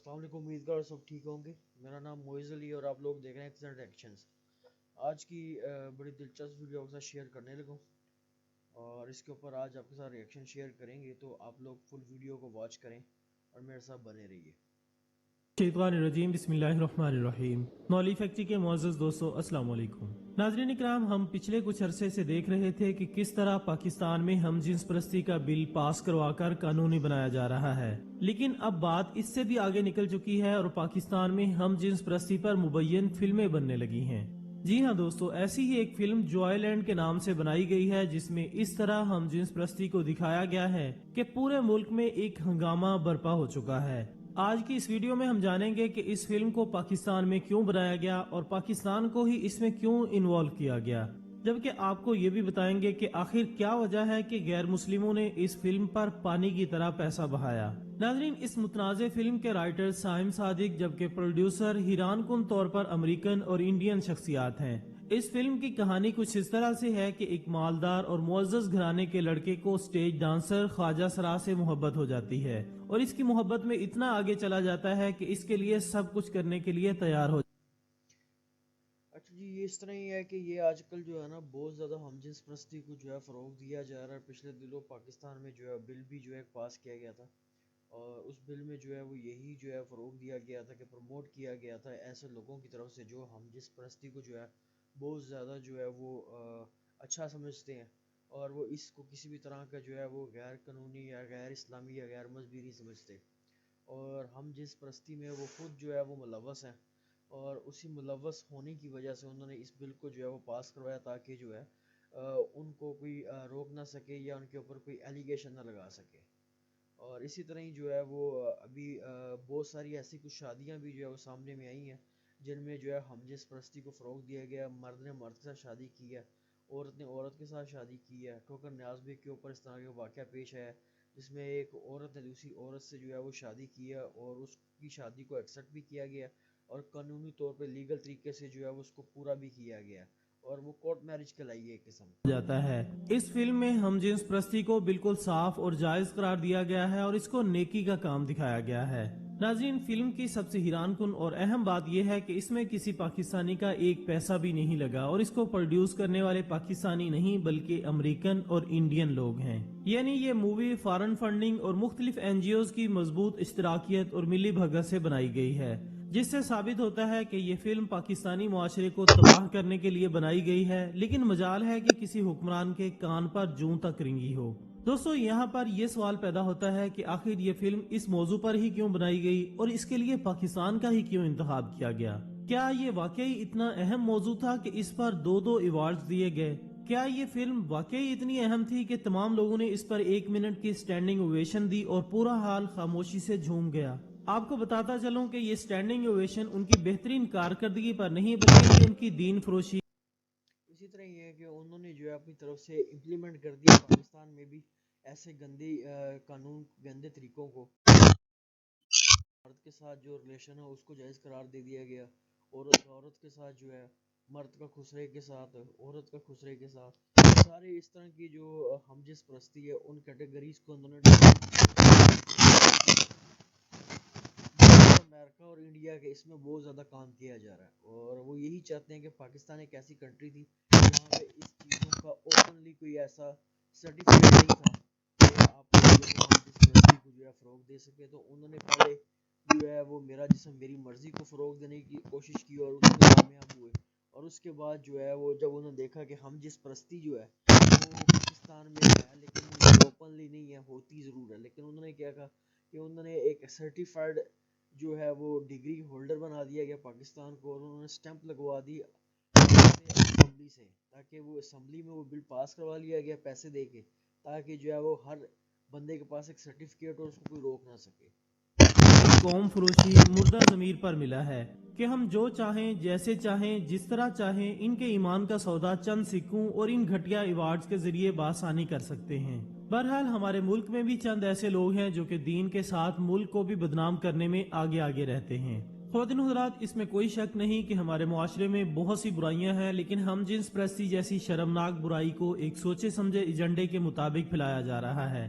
السلام علیکم، امید کر سب ٹھیک ہوں گے۔ میرا نام موئز علی اور آپ لوگ دیکھ رہے ہیں ایکسلنٹ ایکشنز۔ آج کی بڑی دلچسپ ویڈیو کے ساتھ شیئر کرنے لگا ہوں اور اس کے اوپر آج آپ کے ساتھ ریئیکشن شیئر کریں گے، تو آپ لوگ فل ویڈیو کو واچ کریں اور میرے ساتھ بنے رہیے۔ شیطان الرجیم، بسم اللہ الرحمن الرحیم۔ نولی فیکٹری کے معزز دوستو، السلام علیکم۔ ناظرین اکرام، ہم پچھلے کچھ عرصے سے دیکھ رہے تھے کہ کس طرح پاکستان میں ہم جنس پرستی کا بل پاس کروا کر قانونی بنایا جا رہا ہے، لیکن اب بات اس سے بھی آگے نکل چکی ہے اور پاکستان میں ہم جنس پرستی پر مبین فلمیں بننے لگی ہیں۔ جی ہاں دوستو، ایسی ہی ایک فلم جوائے لینڈ کے نام سے بنائی گئی ہے، جس میں اس طرح ہم جنس پرستی کو دکھایا گیا ہے کہ پورے ملک میں ایک ہنگامہ برپا ہو چکا ہے۔ آج کی اس ویڈیو میں ہم جانیں گے کہ اس فلم کو پاکستان میں کیوں بنایا گیا اور پاکستان کو ہی اس میں کیوں انوالو کیا گیا، جبکہ آپ کو یہ بھی بتائیں گے کہ آخر کیا وجہ ہے کہ غیر مسلموں نے اس فلم پر پانی کی طرح پیسہ بہایا۔ ناظرین، اس متنازع فلم کے رائٹر سائم صادق جبکہ پروڈیوسر حیران کن طور پر امریکن اور انڈین شخصیات ہیں۔ اس فلم کی کہانی کچھ اس طرح سے ہے کہ ایک مالدار اور معزز گھرانے کے لڑکے کو سٹیج ڈانسر خواجہ سرا سے محبت ہو جاتی ہے اور اس کی محبت میں اتنا آگے چلا جاتا ہے کہ اس کے لیے سب کچھ کرنے کے لیے تیار ہو۔ اچھا جی، یہ اس طرح ہی ہے کہ یہ آج کل جو ہے نا بہت زیادہ ہم جنس پرستی کو جو ہے فروغ دیا جا رہا ہے۔ پچھلے دنوں پاکستان میں جو ہے بل بھی جو ہے پاس کیا گیا تھا اور اس بل میں جو ہے وہ یہی جو ہے فروغ دیا گیا تھا کہ پروموٹ کیا گیا تھا ایسے لوگوں کی طرف سے جو ہم جنس پرستی کو جو ہے بہت زیادہ جو ہے وہ اچھا سمجھتے ہیں اور وہ اس کو کسی بھی طرح کا جو ہے وہ غیر قانونی یا غیر اسلامی یا غیر مذہبی نہیں سمجھتے، اور ہم جنس پرستی میں وہ خود جو ہے وہ ملوث ہیں اور اسی ملوث ہونے کی وجہ سے انہوں نے اس بل کو جو ہے وہ پاس کروایا تاکہ جو ہے ان کو کوئی روک نہ سکے یا ان کے اوپر کوئی ایلیگیشن نہ لگا سکے۔ اور اسی طرح ہی جو ہے وہ ابھی بہت ساری ایسی کچھ شادیاں بھی جو ہے وہ سامنے میں آئی ہیں جن میں جو ہے ہم جنس پرستی کو فروغ دیا گیا۔ مرد نے مرد کے ساتھ شادی کی ہے، عورت نے عورت کے ساتھ شادی کی ہے۔ ٹھوکر نیاز بیگ کے اوپر اس طرح کا واقعہ پیش ہے جس میں ایک عورت نے دوسری عورت سے جو ہے وہ شادی کی ہے اور اس کی شادی کو ایکسیپٹ بھی کیا گیا اور قانونی طور پہ لیگل طریقے سے جو ہے وہ اس کو پورا بھی کیا گیا اور وہ کورٹ میرج کہلائی ہے ایک قسم جاتا ہے۔ اس فلم میں ہم جنس پرستی کو بالکل صاف اور جائز قرار دیا گیا ہے اور اس کو نیکی کا کام دکھایا گیا ہے۔ ناظرین، فلم کی سب سے حیران کن اور اہم بات یہ ہے کہ اس میں کسی پاکستانی کا ایک پیسہ بھی نہیں لگا اور اس کو پروڈیوس کرنے والے پاکستانی نہیں بلکہ امریکن اور انڈین لوگ ہیں، یعنی یہ مووی فارن فنڈنگ اور مختلف این جی اوز کی مضبوط اشتراکیت اور ملی بھگت سے بنائی گئی ہے، جس سے ثابت ہوتا ہے کہ یہ فلم پاکستانی معاشرے کو تباہ کرنے کے لیے بنائی گئی ہے، لیکن مجال ہے کہ کسی حکمران کے کان پر جوں تک رنگی ہو۔ دوستو، یہاں پر یہ سوال پیدا ہوتا ہے کہ آخر یہ فلم اس موضوع پر ہی کیوں بنائی گئی اور اس کے لیے پاکستان کا ہی کیوں انتخاب کیا گیا؟ کیا یہ واقعی اتنا اہم موضوع تھا کہ اس پر دو ایوارڈز دیے گئے؟ کیا یہ فلم واقعی اتنی اہم تھی کہ تمام لوگوں نے اس پر 1 منٹ کی سٹینڈنگ اوویشن دی اور پورا حال خاموشی سے جھوم گیا؟ آپ کو بتاتا چلوں کہ یہ سٹینڈنگ اوویشن ان کی بہترین کارکردگی پر نہیں بلکہ یہ ان کی دین فروشی۔ اسی طرح یہ ہے کہ انہوں نے جو ہے اپنی طرف سے امپلیمنٹ کر دیا پاکستان میں بھی ایسے گندے قانون، گندے طریقوں کو۔ مرد کے ساتھ جو ریلیشن ہے اس کو جائز قرار دے دیا گیا، عورت کے ساتھ جو ہے، مرد کا خسرے کے ساتھ، عورت کا خسرے کے ساتھ، سارے اس طرح کی جو ہم جنس پرستی ہے ان کیٹیگریز کو انہوں نے امریکہ اور انڈیا کے اس میں بہت زیادہ کام کیا جا رہا ہے اور وہ یہی چاہتے ہیں کہ پاکستان ایک ایسی کنٹری تھی جہاں پہ اس چیزوں کا اوپنلی کوئی ایسا سرٹیفکیٹ نہیں تھا کہ آپ کو جو ہے فروغ دے سکے۔ تو انہوں نے پہلے جو ہے وہ میرا جسم میری مرضی کو فروغ دینے کی کوشش کی اور اس میں کامیاب ہوئے، اور اس کے بعد جو ہے وہ جب انہوں نے دیکھا کہ ہم جس پرستی جو ہے وہ پاکستان میں ہے لیکن اوپنلی نہیں ہے، ہوتی ضرور ہے، لیکن انہوں نے کیا کہا کہ انہوں نے ایک سرٹیفائڈ جو ہے وہ ڈگری ہولڈر بنا دیا گیا پاکستان کو اور انہوں نے سٹیمپ لگوا دی اسمبلی سے، تاکہ وہ اسمبلی میں وہ بل پاس کروا لیا گیا پیسے دے کے، تاکہ جو ہے وہ ہر بندے کے پاس ایک سرٹیفکیٹ اور اس کو کوئی روک نہ سکے۔ قوم فروشی مردہ ضمیر پر ملا ہے کہ ہم جو چاہیں، جیسے چاہیں، جس طرح چاہیں ان کے ایمان کا سودا چند سکوں اور ان گھٹیا ایوارڈز کے ذریعے بآسانی کر سکتے ہیں۔ بہرحال ہمارے ملک میں بھی چند ایسے لوگ ہیں جو کہ دین کے ساتھ ملک کو بھی بدنام کرنے میں آگے آگے رہتے ہیں۔ خواتین حضرات، اس میں کوئی شک نہیں کہ ہمارے معاشرے میں بہت سی برائیاں ہیں، لیکن ہم جنس پرستی جیسی شرمناک برائی کو ایک سوچے سمجھے ایجنڈے کے مطابق پھیلایا جا رہا ہے۔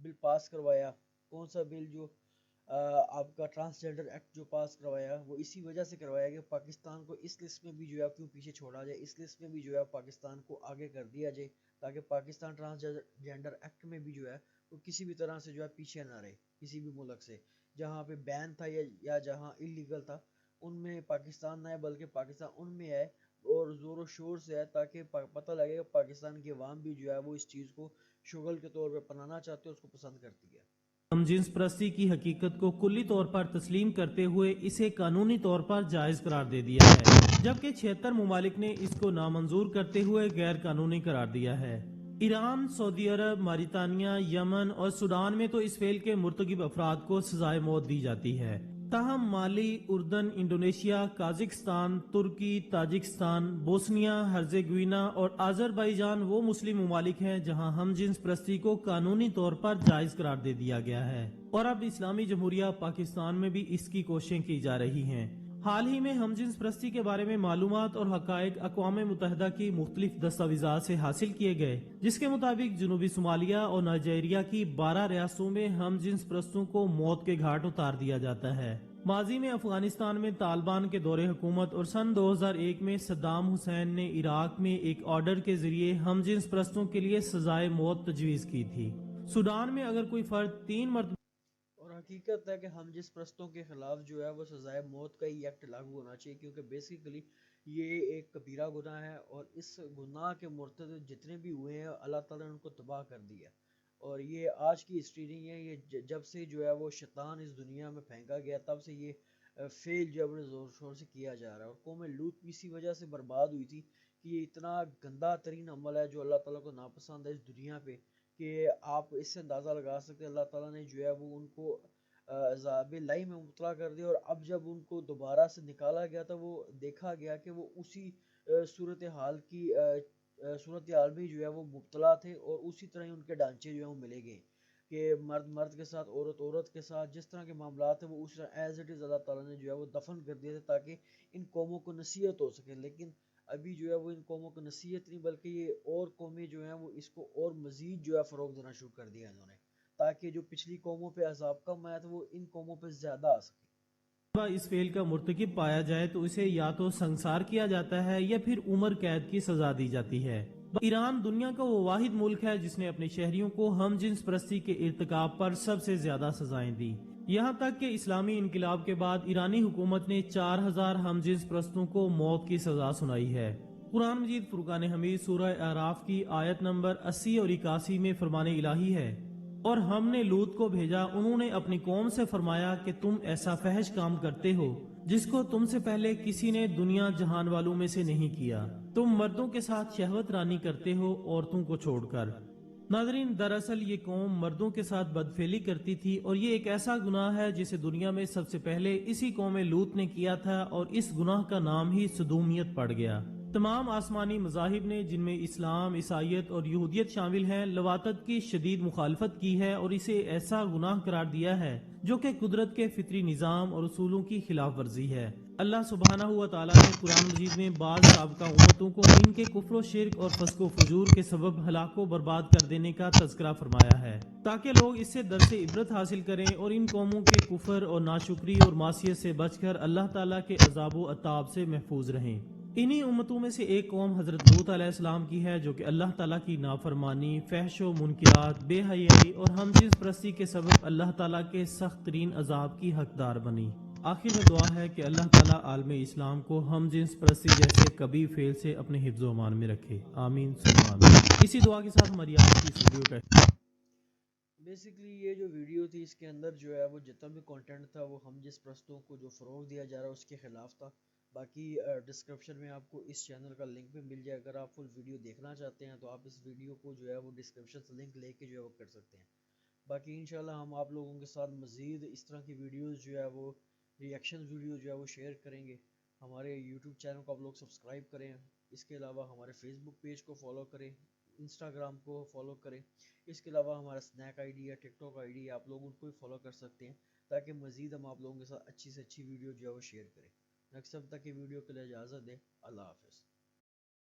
بل پاس کروایا، کون سا بل جو آپ کا ٹرانسجنڈر ایکٹ جو پاس کروایا، وہ اسی وجہ سے کروایا کہ پاکستان کو اس لسٹ میں بھی جو ہے کیوں پیچھے چھوڑا جائے، اس لسٹ میں بھی جو ہے پاکستان کو آگے کر دیا جائے، تاکہ پاکستان ٹرانسجنڈر ایکٹ میں بھی جو ہے وہ کسی بھی طرح سے جو ہے پیچھے نہ رہے، کسی بھی ملک سے جہاں پہ بین تھا یا جہاں اللیگل تھا ان میں پاکستان نہ ہے، بلکہ پاکستان ان میں ہے اور زور و شور سے ہے، تاکہ پتہ لگے کہ پاکستان کی عوام بھی جو ہے وہ اس چیز کو شغل کے طور پہ اپنانا چاہتے ہیں، اس کو پسند کرتی ہے۔ ہم جنس پرستی کی حقیقت کو کلی طور پر تسلیم کرتے ہوئے اسے قانونی طور پر جائز قرار دے دیا ہے، جبکہ 76 ممالک نے اس کو نامنظور کرتے ہوئے غیر قانونی قرار دیا ہے۔ ایران، سعودی عرب، ماریتانیہ، یمن اور سوڈان میں تو اس فعل کے مرتکب افراد کو سزائے موت دی جاتی ہے، تاہم مالی، اردن، انڈونیشیا، قازقستان، ترکی، تاجکستان، بوسنیا ہرزیگوینا اور آذربائیجان وہ مسلم ممالک ہیں جہاں ہم جنس پرستی کو قانونی طور پر جائز قرار دے دیا گیا ہے، اور اب اسلامی جمہوریہ پاکستان میں بھی اس کی کوششیں کی جا رہی ہیں۔ حال ہی میں ہم جنس پرستی کے بارے میں معلومات اور حقائق اقوام متحدہ کی مختلف دستاویزات سے حاصل کیے گئے، جس کے مطابق جنوبی صومالیہ اور نائجیریا کی 12 ریاستوں میں ہم جنس پرستوں کو موت کے گھاٹ اتار دیا جاتا ہے۔ ماضی میں افغانستان میں طالبان کے دور حکومت اور سن 2001 میں صدام حسین نے عراق میں ایک آرڈر کے ذریعے ہم جنس پرستوں کے لیے سزائے موت تجویز کی تھی۔ سوڈان میں اگر کوئی فرد 3 مرتبہ اور حقیقت ہے کہ ہم جس پرستوں کے خلاف جو ہے وہ سزائے موت کا ہی ایکٹ لاگو ہونا چاہیے، کیونکہ بیسیکلی یہ ایک کبیرہ گناہ ہے، اور اس گناہ کے مرتکب جتنے بھی ہوئے ہیں اللہ تعالیٰ نے ان کو تباہ کر دیا، اور یہ آج کی ہسٹری نہیں ہے، یہ جب سے جو ہے وہ شیطان اس دنیا میں پھینکا گیا تب سے یہ فیل جو ہے بڑے زور شور سے کیا جا رہا ہے، اور قوم لوط بھی اسی وجہ سے برباد ہوئی تھی کہ یہ اتنا گندا ترین عمل ہے جو اللہ تعالیٰ کو ناپسند ہے اس دنیا پہ، کہ آپ اس سے اندازہ لگا سکتے ہیں اللہ تعالیٰ نے جو ہے وہ ان کو عذاب الہی میں مبتلا کر دیا، اور اب جب ان کو دوبارہ سے نکالا گیا تھا وہ دیکھا گیا کہ وہ اسی صورتحال کی صورتحال میں جو ہے وہ مبتلا تھے، اور اسی طرح ہی ان کے ڈھانچے جو ہیں وہ ملے گئے کہ مرد مرد کے ساتھ، عورت عورت کے ساتھ، جس طرح کے معاملات ہیں وہ اس طرح ایز اٹ از اللہ تعالیٰ نے جو ہے وہ دفن کر دیے تھے تاکہ ان قوموں کو نصیحت ہو سکے، لیکن ابھی جو ہے وہ ان قوموں کو نصیحت نہیں بلکہ یہ اور قومیں جو ہیں وہ اس کو اور مزید جو ہے فروغ دینا شروع کر دیا انہوں نے، تاکہ جو پچھلی قوموں پہ عذاب کم آیا تھا وہ ان قوموں پہ زیادہ آ سکے۔ اس فعل کا مرتکب پایا جائے تو اسے یا تو سنسار کیا جاتا ہے یا پھر عمر قید کی سزا دی جاتی ہے۔ ایران دنیا کا وہ واحد ملک ہے جس نے اپنے شہریوں کو ہم جنس پرستی کے ارتکاب پر سب سے زیادہ سزائیں دی، یہاں تک کہ اسلامی انقلاب کے بعد ایرانی حکومت نے 4000 ہم جنس پرستوں کو موت کی سزا سنائی ہے۔ قرآن مجید فرقان حمید سورہ اعراف کی آیت نمبر 80 اور 81 میں فرمان الہی ہے، اور ہم نے لوط کو بھیجا، انہوں نے اپنی قوم سے فرمایا کہ تم ایسا فحش کام کرتے ہو جس کو تم سے پہلے کسی نے دنیا جہان والوں میں سے نہیں کیا، تم مردوں کے ساتھ شہوت رانی کرتے ہو عورتوں کو چھوڑ کر۔ ناظرین، دراصل یہ قوم مردوں کے ساتھ بدفعلی کرتی تھی، اور یہ ایک ایسا گناہ ہے جسے دنیا میں سب سے پہلے اسی قوم لوط نے کیا تھا، اور اس گناہ کا نام ہی صدومیت پڑ گیا۔ تمام آسمانی مذاہب نے، جن میں اسلام، عیسائیت اور یہودیت شامل ہیں، لواطت کی شدید مخالفت کی ہے اور اسے ایسا گناہ قرار دیا ہے جو کہ قدرت کے فطری نظام اور اصولوں کی خلاف ورزی ہے۔ اللہ سبحانہ و تعالیٰ نے قرآن مجید میں بعض سابقہ امتوں کو ان کے کفر و شرک اور فسق و فجور کے سبب ہلاک و برباد کر دینے کا تذکرہ فرمایا ہے، تاکہ لوگ اس سے درس عبرت حاصل کریں اور ان قوموں کے کفر اور ناشکری اور معصیت سے بچ کر اللہ تعالیٰ کے عذاب و عطاب سے محفوظ رہیں۔ انہی امتوں میں سے ایک قوم حضرت لوط علیہ السلام کی ہے جو کہ اللہ تعالیٰ کی نافرمانی، فحش و منکرات، بے حیائی اور ہم جنس پرستی کے سبب اللہ تعالیٰ کے سخت ترین عذاب کی حقدار بنی۔ آخر میں دعا ہے کہ اللہ تعالیٰ عالم اسلام کو ہم جنس پرستی جیسے کبھی فعل سے اپنے حفظ و امان میں رکھے، آمین ثم آمین۔ اسی دعا کے ساتھ ہماری آج کی اس ویڈیو کا بیسیکلی یہ جو ویڈیو تھی اس کے اندر جو ہے وہ جتنا بھی کنٹینٹ تھا وہ ہم جس پرستوں کو جو فروغ دیا جا رہا ہے اس کے خلاف تھا۔ باقی ڈسکرپشن میں آپ کو اس چینل کا لنک بھی مل جائے، اگر آپ فل ویڈیو دیکھنا چاہتے ہیں تو آپ اس ویڈیو کو جو ہے وہ ڈسکرپشن سے لنک لے کے جو ہے وہ کر سکتے ہیں۔ باقی انشاءاللہ ہم آپ لوگوں کے ساتھ مزید اس طرح کی ویڈیوز جو ہے وہ ریئیکشن ویڈیو جو ہے وہ شیئر کریں گے۔ ہمارے یوٹیوب چینل کو آپ لوگ سبسکرائب کریں، اس کے علاوہ ہمارے فیس بک پیج کو فالو کریں، انسٹاگرام کو فالو کریں، اس کے علاوہ ہمارا اسنیک آئی ڈی ہے، ٹک ٹاک آئی ڈی ہے، آپ لوگ ان کو بھی فالو کر سکتے ہیں تاکہ مزید ہم آپ لوگوں کے ساتھ اچھی سے اچھی ویڈیو جو ہے وہ شیئر کریں۔ نیکسٹ ٹائم تک کی ویڈیو کے لیے اجازت دیں، اللہ حافظ۔